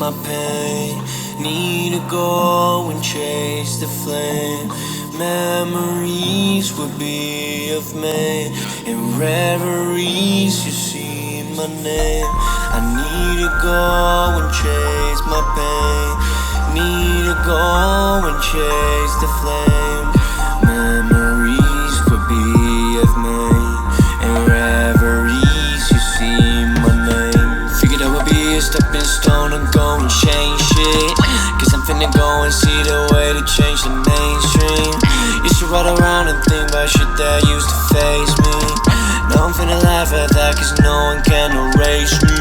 my pain. Need to go and chase the flame. Memories would be of me. In reveries you see my name. I need to go and chase my pain. Need to go and chase the flame. Memories would be of me. In reveries you see my name. Figured I would be a stepping stone and go and change shit. Cause I'm finna go and see the way to change the mainstream. Used to ride around and think about shit that used to face me. Now I'm finna laugh at that cause no one can erase me.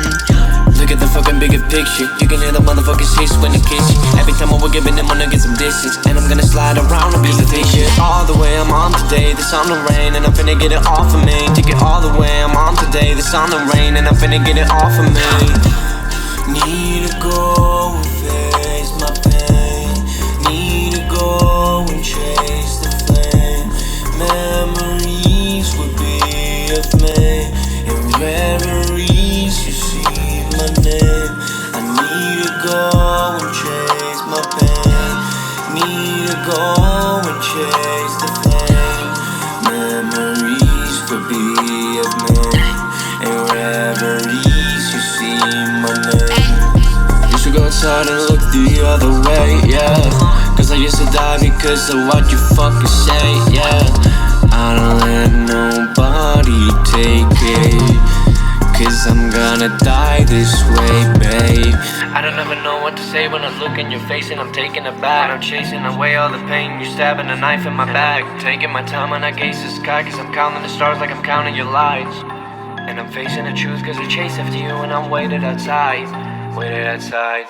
Look at the fucking bigger picture. You can hear the motherfuckers hiss when they kiss you. Every time I work, giving them wanna get some distance. And I'm gonna slide around and be the shit. All the way I'm on today, the sun and rain. And I'm finna get it off of me. Take it all the way I'm on today, the sun and rain. And I'm finna get it off of me. Need to go and face my pain. Need to go and chase the flame. Memories would be of me. In reveries you see my name. I need to go and chase my pain. Need to go and chase the flame. Memories would be of me. In reveries you see my name. Used to go outside and look the other way, yeah. Cause I used to die because of what you fucking say, yeah. I don't let nobody take it. Cause I'm gonna die this way, babe. I don't ever know what to say when I look in your face and I'm taking it back. I'm chasing away all the pain, you're stabbing a knife in my back. Taking my time when I gaze the sky, cause I'm counting the stars like I'm counting your lights. And I'm facing the truth cause I chase after you and I'm waited outside. Waited outside.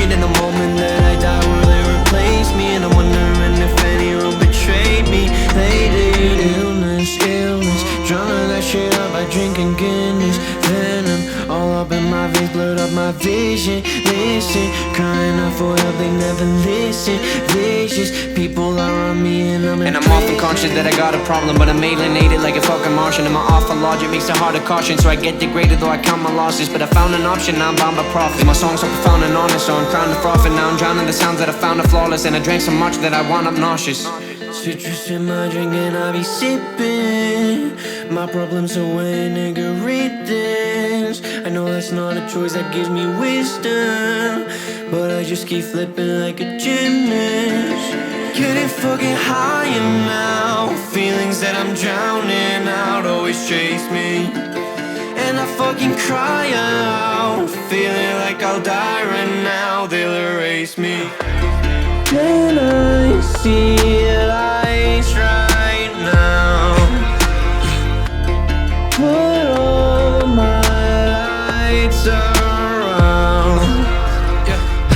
In the moment that I die, will they replace me? And I'm wondering if anyone betrayed me lately. Illness, drowning that shit up by drinking Guinness. Venom, all up in my veins, blurred up my vision. Listen, crying out for help, they never listen. Vicious, people are on me and I'm often conscious that I got a problem, but I'm alienated like a fucking Martian. And my awful logic makes it hard to caution, so I get degraded though I count my losses. But I found an option, now I'm bound by profit. My songs are profound and honest, so I'm trying to profit. Now I'm drowning the sounds that I found are flawless. And I drank so much that I wound up nauseous. Citrus in my drink and I be sipping my problems away, nigga, read this. I know that's not a choice that gives me wisdom, but I just keep flipping like a gymnast. Getting fucking higher now. Feelings that I'm drowning out always chase me, and I fucking cry out, feeling like I'll die right now. They'll erase me. Can I see lights right now? Put all my lights around.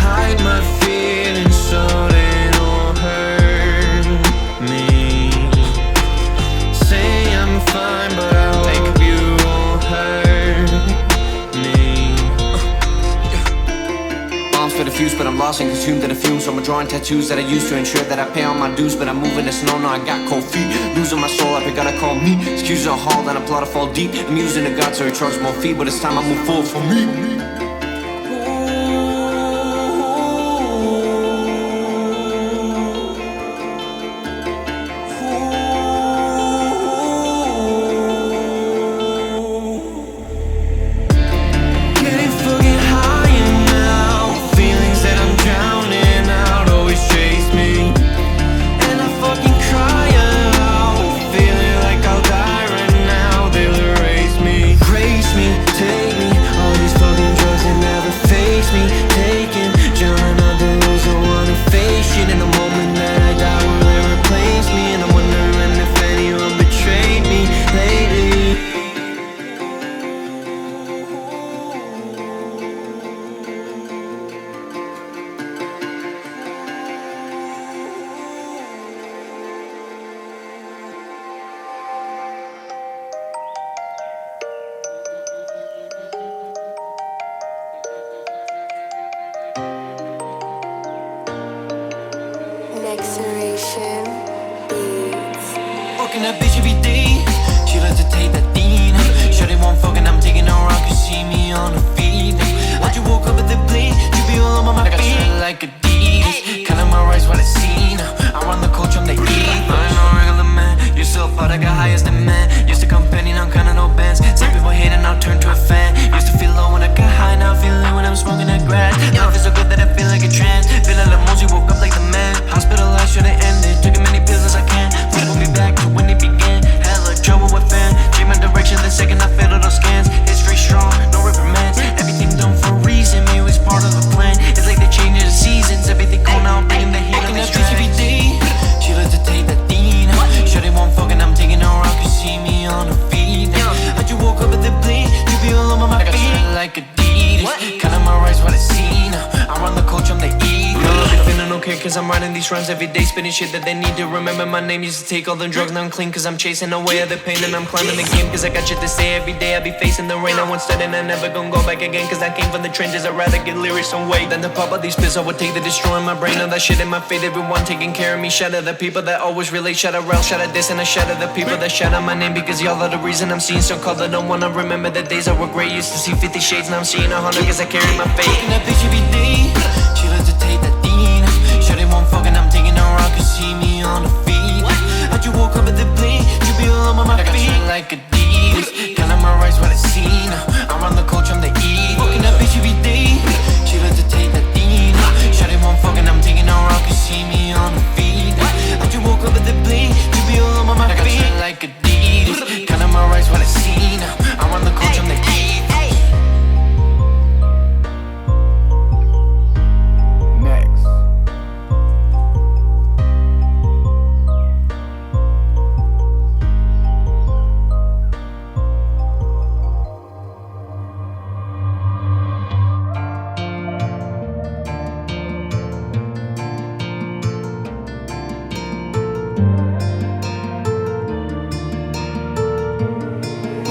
Hide my feelings so they don't hurt me. Say I'm fine, but I hope you won't hurt me. Bombs for the fuse, but I'm lost and consumed in the fumes. So I'm drawing tattoos that I used to ensure that I pay all my dues. But I'm moving the snow, now I got cold feet. Losing my soul, I gotta call me. Excuses are hard, and I plot to fall deep. I'm using the God, so he charges more fee. But it's time I move forward for me. Now cause I'm writing these rhymes every day, spitting shit that they need to remember my name. Used to take all the drugs, now I'm clean cause I'm chasing away the pain. And I'm climbing the game cause I got shit to say every day. I be facing the rain, I won't study and I never gonna go back again. Cause I came from the trenches, I'd rather get lyrics some weight than to pop all these pills I would take to destroy my brain. All that shit in my fate, everyone taking care of me. Shout out the people that always relate, shout out ILRELL, shout out this, and I shout out the people that shout out my name. Because y'all are the reason I'm seeing so called. I don't wanna remember the days I were great. Used to see 50 shades, now I'm seeing 100 cause I carry my fate. Fucking that bitch every day, she loves to take that dean. Shawty won't fucking, I'm taking her out cause see me on the feed. I just woke up at the plane, you be all on my feet. I got you like a Diaz, kind of my rights what I seen. I run the coach, I'm the E. Fucking that bitch every day, she loves to take that dean. Shawty won't fucking, I'm taking her out cause see me on the feed. I just woke up at the plane, you be all on my feet. I got you like a Diaz, kind of my rights what I seen. I run the coach, I'm the E.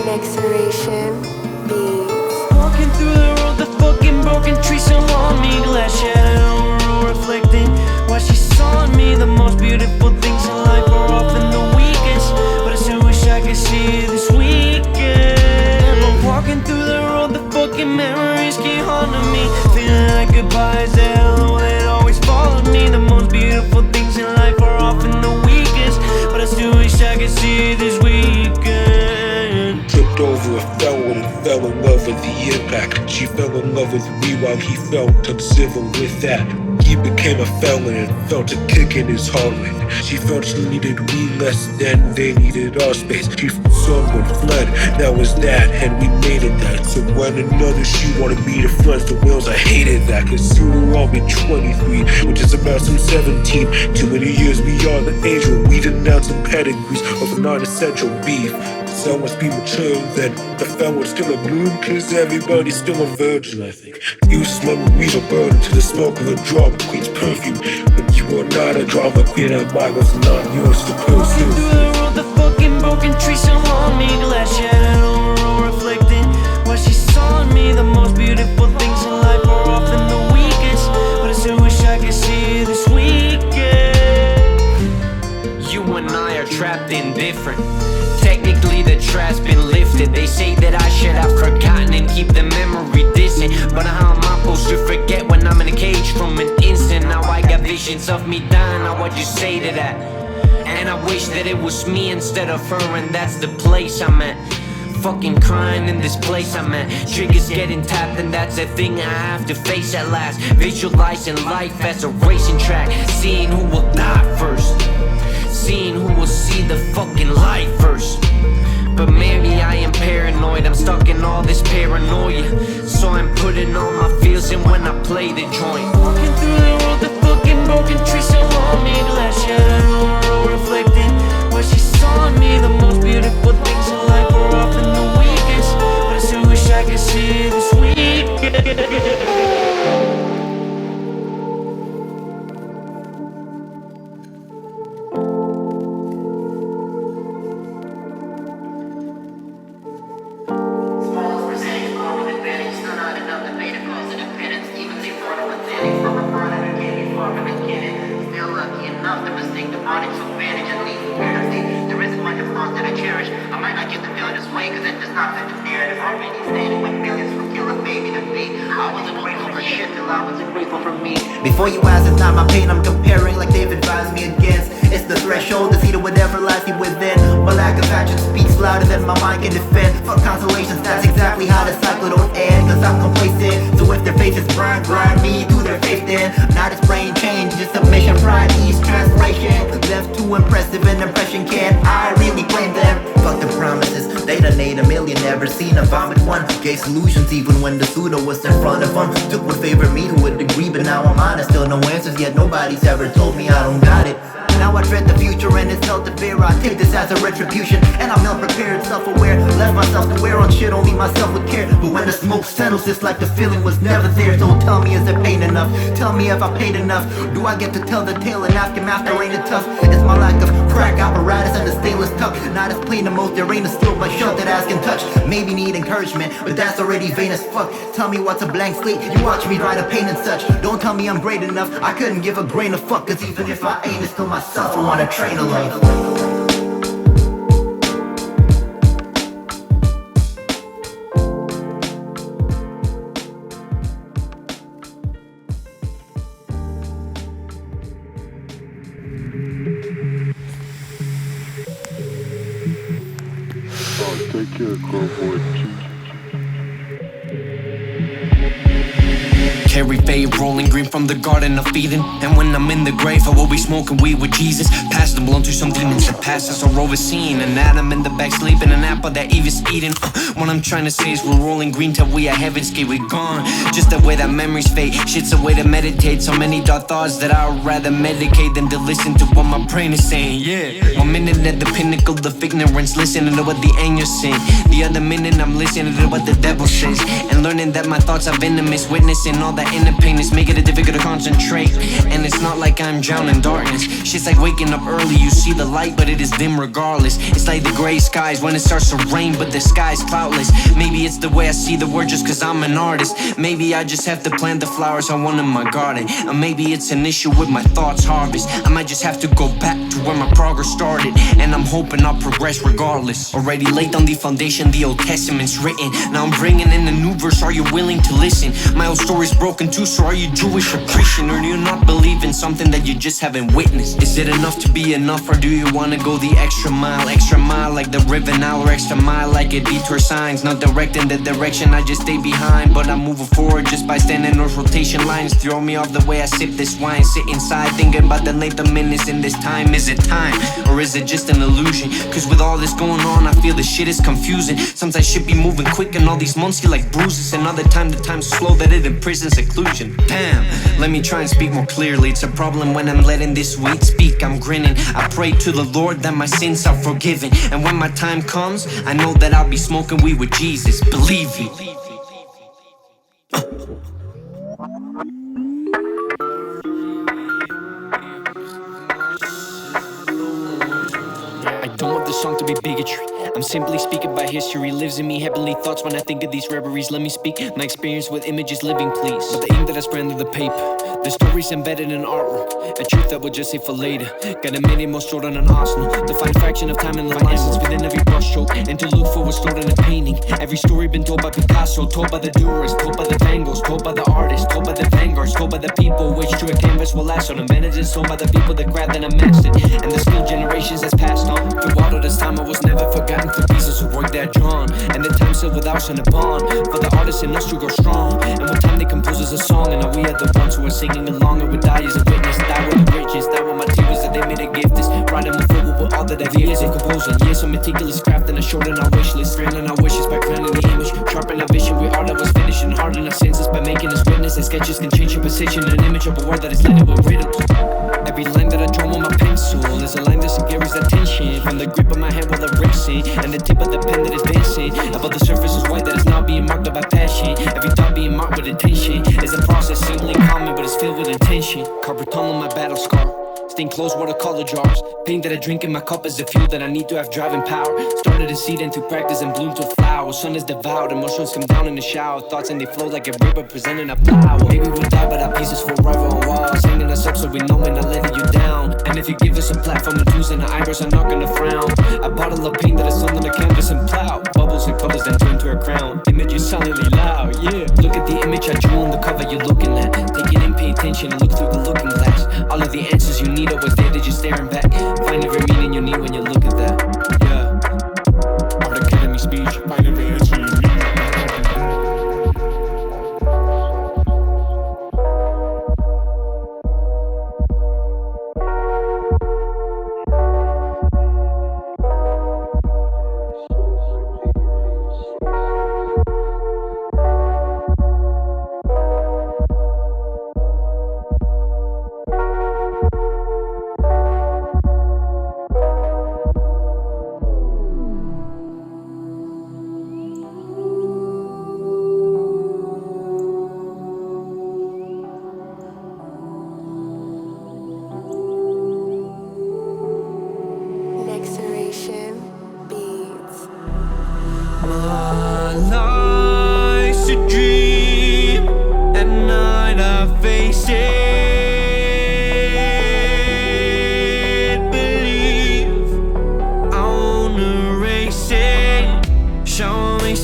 Nexeration beats. Walking through the road, the fucking broken trees surround me. Glass shattered on the road reflecting what she saw in me. The most beautiful things in life are often the weakest, but I still wish I could see you this weekend. I'm walking through the road, the fucking memories keep haunting me. Feeling like goodbye is the hello that always followed me. The most beautiful things in life are often the weakest, but I still wish I could see you this weekend. Tripped over a felon and fell in love with the impact. She fell in love with me while he felt uncivil with that. He became a felon and felt a kick in his heartland. She felt she needed me less than they needed our space. She from someone fled, that was that, and we made it that. So when another she wanted me to flex the wheels, I hated that. Cause soon we'll all be 23, which is about some 17. Too many years beyond the age where we denounce some pedigrees over non-essential beef. So must be mature then. The felon's still a bloom, cause everybody's still a virgin, I think. You smell memories are burned to the smoke of a drama queen's perfume. But you are not a drama queen, and mine was not yours to pursue. Walking through the road, the fucking broken trees surround me. Glass shattered on the road reflecting what she saw in me. The most beautiful things in life are often the weakest, but I still wish I could see you this weekend. You and I are trapped in different. Technically the trap's been lifted. They say that I should have forgotten and keep the memory distant, but how am I supposed to forget when I'm in a cage from an instant? Now I got visions of me dying, now what you say to that? And I wish that it was me instead of her, and that's the place I'm at. Fucking crying in this place I'm at. Triggers getting tapped and that's a thing I have to face at last. Visualizing life as a racing track, seeing who will die first, seeing who will see the fucking light first. But maybe I am paranoid, I'm stuck in all this paranoia, so I'm putting all my feels in when I play the joint. Walking through the road, the fucking broken trees surround me. Glass shattered on the road reflecting what she saw in me. The most beautiful things in life are often the weakest, but I still wish I could see this weekend. Before you ask, it's not my pain I'm comparing like they've advised me against. It's the threshold, the seed of whatever lies deep within. My lack of action speaks louder than my mind can defend. Fuck consolations, that's exactly how the cycle don't end. Cause I'm complacent, so if their faces burn, grind me through their faith then. Not a brain change, just submission, pride, ease, translation. Left too impressive an impression, can I really blame them? Fuck the promises, they done ate a million, never seen a vomit one. Gave solutions even when the pseudo was in front of them. Took what favored me to a degree, but now I'm honest, still no answers, yet nobody's ever told me I don't got it. Now I dread the future and it's hell to bear. I take this as a retribution, and I'm ill-prepared, self-aware. Left myself to wear on shit only myself would care. But when the smoke settles, it's like the feeling was never there. So tell me, is it pain enough? Tell me if I paid enough. Do I get to tell the tale and aftermath? There ain't it tough. It's my lack of crack apparatus and the stainless tuck. Not as plain the most, there ain't a steel but shut that ass can touch. Maybe need encouragement, but that's already vain as fuck. Tell me what's a blank slate, you watch me write a pain and such. Don't tell me I'm great enough, I couldn't give a grain of fuck. Cause even if I ain't, it's still myself I wanna train to love. Take care, Chrovoid. Carry fade, rolling green from the garden of Eden. And when I'm in the grave, I will be smoking weed with Jesus. Pass the blunt to some demons that pass us are overseen. An Adam in the back sleeping, an apple that Eve is eating. What I'm trying to say is we're rolling green till we at heaven's gate, we gone. Just the way that memories fade, shit's a way to meditate. So many dark thoughts that I would rather medicate than to listen to what my brain is saying, yeah. 1 minute at the pinnacle of ignorance, listening to what the angels sing. The other minute I'm listening to what the devil says, and learning that my thoughts are venomous. Witnessing all that inner pain is making it difficult to concentrate. And it's not like I'm drowning in darkness. Shit's like waking up early, you see the light but it is dim regardless. It's like the gray skies when it starts to rain but the sky's cloudless. Maybe it's the way I see the world just cause I'm an artist. Maybe I just have to plant the flowers I want in my garden. Or maybe it's an issue with my thoughts harvest. I might just have to go back to where my progress started, and I'm hoping I'll progress regardless. Already laid on the foundation, the Old Testament's written. Now I'm bringing in a new verse, are you willing to listen? My old story's broken too, so are you Jewish or Christian? Or do you not believe in something that you just haven't witnessed? Is it enough to be enough, or do you wanna go the extra mile? Extra mile like the river now, or extra mile like a detour signs. Not directing the direction, I just stay behind, but I'm moving forward just by standing on rotation lines. Throw me off the way I sip this wine. Sit inside thinking about the length of minutes in this time. Is it time, or is it just an illusion? Cause with all this going on, I feel the shit is confusing. Sometimes I should be moving quick and all these months feel like bruises. And other time the time's slow that it imprisons seclusion. Damn, let me try and speak more clearly. It's a problem when I'm letting this weed speak. I'm grinning, I pray to the Lord that my sins are forgiven. And when my time comes, I know that I'll be smoking weed with Jesus. Believe me. I don't want the song to be bigotry. I'm simply speaking by history. Lives in me heavenly thoughts when I think of these reveries. Let me speak my experience with images living, please. But the ink that I spread under the paper, the stories embedded in artwork, a truth that we'll just say for later. Got a minute more stored on an arsenal, to find fraction of time in the license within every brushstroke, and to look for what's stored in a painting. Every story been told by Picasso, told by the doers, told by the Van Goghs, told by the artists, told by the vanguards, told by the people which to a canvas will last on. Invented and sold by the people that grabbed and mastered, and the skill generations that's passed on. Through all of this time I was never forgotten for pieces of work that drawn, and the time still without a bond for the artists in us to grow strong. And one time they compose us a song, and now we are the ones who are singing along. And we die as a witness, die with the riches, die with my tears that they made a gift. This right and move forward with all that I've years of composing. Years of meticulous craft, and I showed in our wish list. Straining our wishes by crowning the image, sharpen our vision. We all that was finished and harden our senses by making us witness. And sketches can change your position, an image of a word that is landed with riddles. Every line that I draw on my pencil is a line that carries attention. From the grip of my hand while I'm racing, and the tip of the pen that is dancing. Above the surface is white that is now being marked by passion. Every thought being marked with attention is a process seemingly common, but it's filled with intention. Carpet tunnel on my battle scar, staying close watercolor jars. Pain that I drink in my cup is the fuel that I need to have driving power. Started a seed into practice and bloomed to flower. Sun is devoured, emotions come down in the shower. Thoughts and they flow like a river presenting a flower. Maybe we'll die, but our pieces forever on walls, hanging us up so we know we're not letting you down. And if you give us a platform to choose, and the eyebrows are not gonna frown. A bottle of paint that is under the canvas and plow. Bubbles and colors that turn to a crown. Image is silently loud, yeah. Look at the image I drew on the cover you're looking at. Take it in, pay attention, and look through the looking glass. All of the answers you need are what's there, they're just staring back. Find every meaning you need when you look at that, yeah. Art Academy speech, find every answer you need.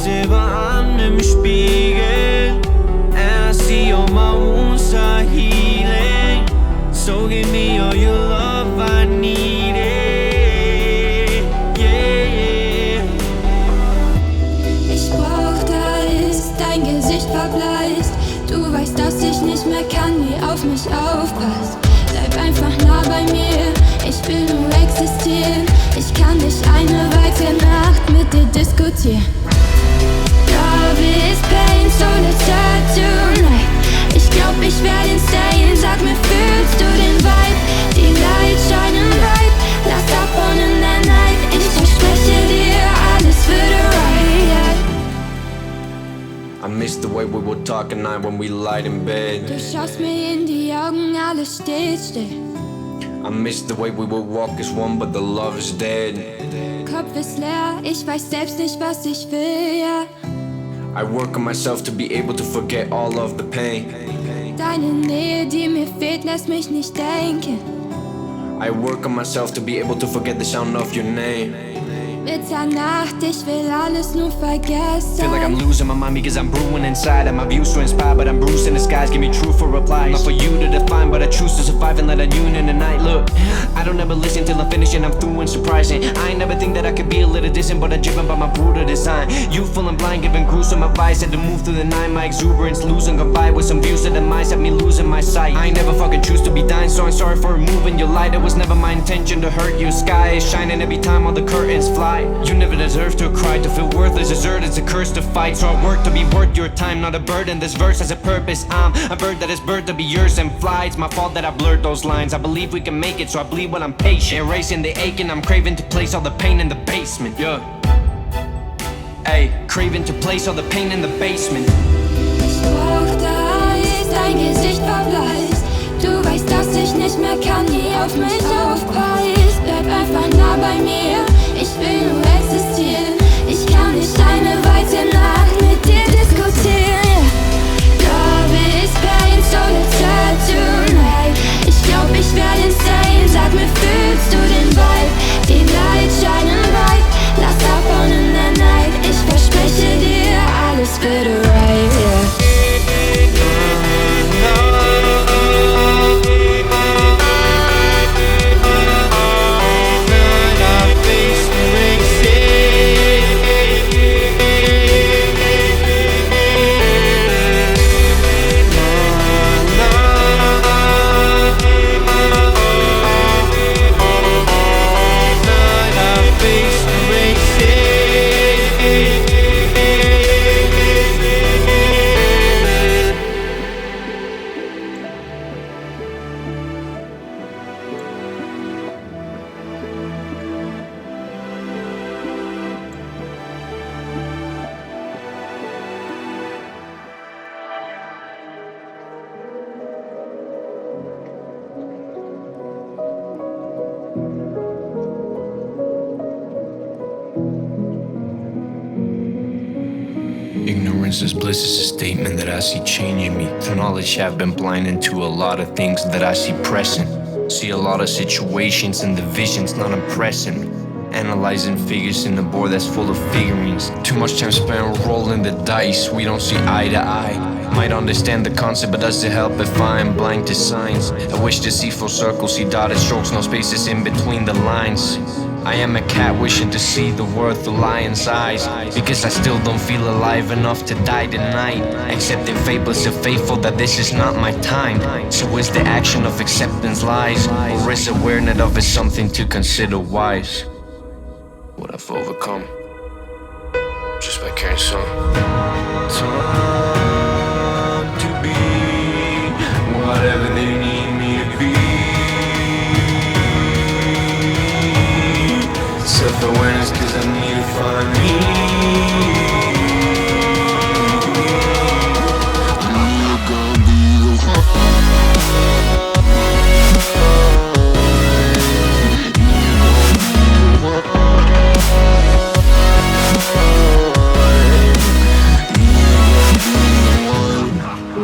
selber an im Spiegel, and I see all my wounds are healing. So give me all your love, I need it. Yeah, yeah. Ich brauch Eis, dein Gesicht verblasst. Du weißt, dass ich nicht mehr kann, nie auf mich aufpasst. Bleib einfach nah bei mir, ich will nur existieren. Ich kann nicht eine weitere Nacht mit dir diskutieren. Love is pain, so let's start tonight. Ich glaub, ich werde insane, sag mir, fühlst du den Vibe? Die Lights shinen bright, lass davon in der Night. Ich verspreche dir, alles würde right. I miss the way we would talk at night when we lied in bed. Du schaust mir in die Augen, alles steht still. I miss the way we would walk as one, but the love is dead. Kopf ist leer, ich weiß selbst nicht, was ich will, ja. I work on myself to be able to forget all of the pain. Deine Nähe, die mir fehlt, lässt mich nicht denken. I work on myself to be able to forget the sound of your name. Mitternacht, ich will alles nur vergessen. Feel like I'm losing my mind because I'm brewing inside. And my views to inspire, but I'm bruising the skies. Give me truthful replies. Not for you to define, but I choose to survive and let a union in the night. Look, I don't ever listen till I'm finished and I'm through and surprising. I ain't never think that I could be a little distant, but I'm driven by my brutal design. Youthful and blind, giving gruesome advice. Had to move through the night, my exuberance losing goodbye. With some views of the minds have me losing my sight. I ain't never fucking choose to be dying, so I'm sorry for removing your light. It was never my intention to hurt you. Sky is shining every time all the curtains fly. You never deserve to cry, to feel worthless, desert. It's a curse to fight, so I work to be worth your time, not a burden. This verse has a purpose. I'm a bird that is bird to be yours and fly. It's my fault that I blurred those lines. I believe we can make it, so I bleed when I'm patient. Erasing the aching, I'm craving to place all the pain in the basement. Yeah. Ay, craving to place all the pain in the basement. Ich brauch Eis, dein Gesicht verblasst. Du weißt, dass ich nicht mehr kann, nie auf mich aufpasst. Bleib einfach nah bei mir, ich will nur existieren. Ich kann nicht eine weitere Nacht mit dir diskutieren. Love is pain, so let's start tonight. Ich glaub, ich werde insane, sag mir, fühlst du den Vibe? Die Lights shinen bright, lass davon in der Night. Ich verspreche dir, alles wird right, yeah. Ignorance is bliss is a statement that I see changing me. Through knowledge I've been blinded to a lot of things that I see pressing. See a lot of situations and the vision's not impressing me. Analyzing figures in a board that's full of figurines. Too much time spent rolling the dice, we don't see eye to eye. Might understand the concept, but does it help if I am blind to signs? I wish to see full circles, see dotted strokes, no spaces in between the lines. I am a cat wishing to see the world through lion's eyes, because I still don't feel alive enough to die tonight. Accepting fables of faithful that this is not my time. So is the action of acceptance lies, or is awareness of it something to consider wise? What I've overcome just by carrying some time to be whatever they need me to be. Self-awareness, cause I need to find me.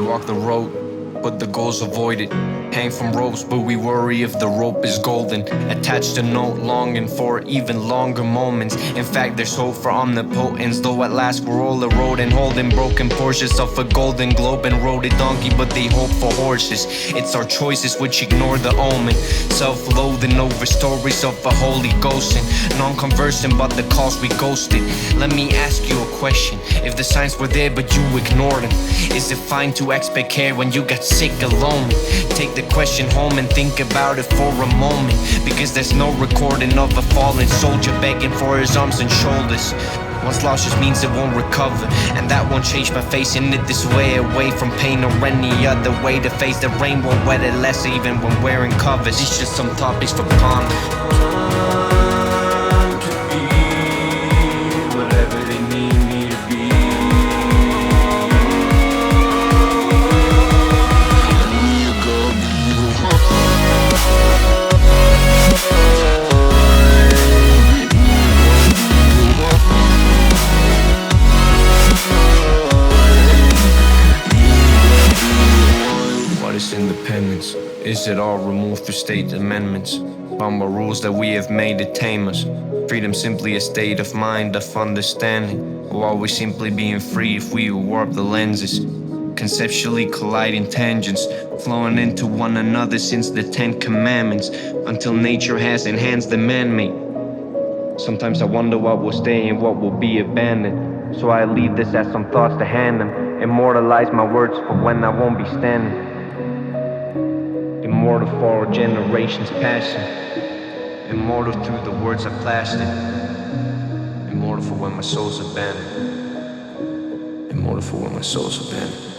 Walk the road, but the goal's avoided. Hang from ropes, but we worry if the rope is golden. Attached to note, longing for even longer moments. In fact, there's hope for omnipotence, though at last we're all eroding, holding broken portions of a golden globe and rode a donkey, but they hope for horses. It's our choices which ignore the omen. Self-loathing over stories of a holy ghost and non-conversing about the cause we ghosted. Let me ask you a question. If the signs were there but you ignored them, is it fine to expect care when you got sick alone? Take the question home and think about it for a moment, because there's no recording of a fallen soldier begging for his arms and shoulders. Once lost just means it won't recover, and that won't change my facing it this way, away from pain or any other way to face the rain. Won't wet it less even when wearing covers. These just some topics for ponder. To be whatever they need me to be. What is independence? Is it all removed through state amendments? From the rules that we have made to tame us. Freedom simply a state of mind, of understanding. Or are we simply being free if we warp the lenses? Conceptually colliding tangents, flowing into one another since the 10 Commandments, until nature has enhanced the man-made. Sometimes I wonder what will stay and what will be abandoned. So I leave this as some thoughts to hand them. Immortalize my words for when I won't be standing. Immortal for our generation's passion. Immortal through the words I plastered. Immortal for when my soul's abandoned. Immortal for when my soul's abandoned.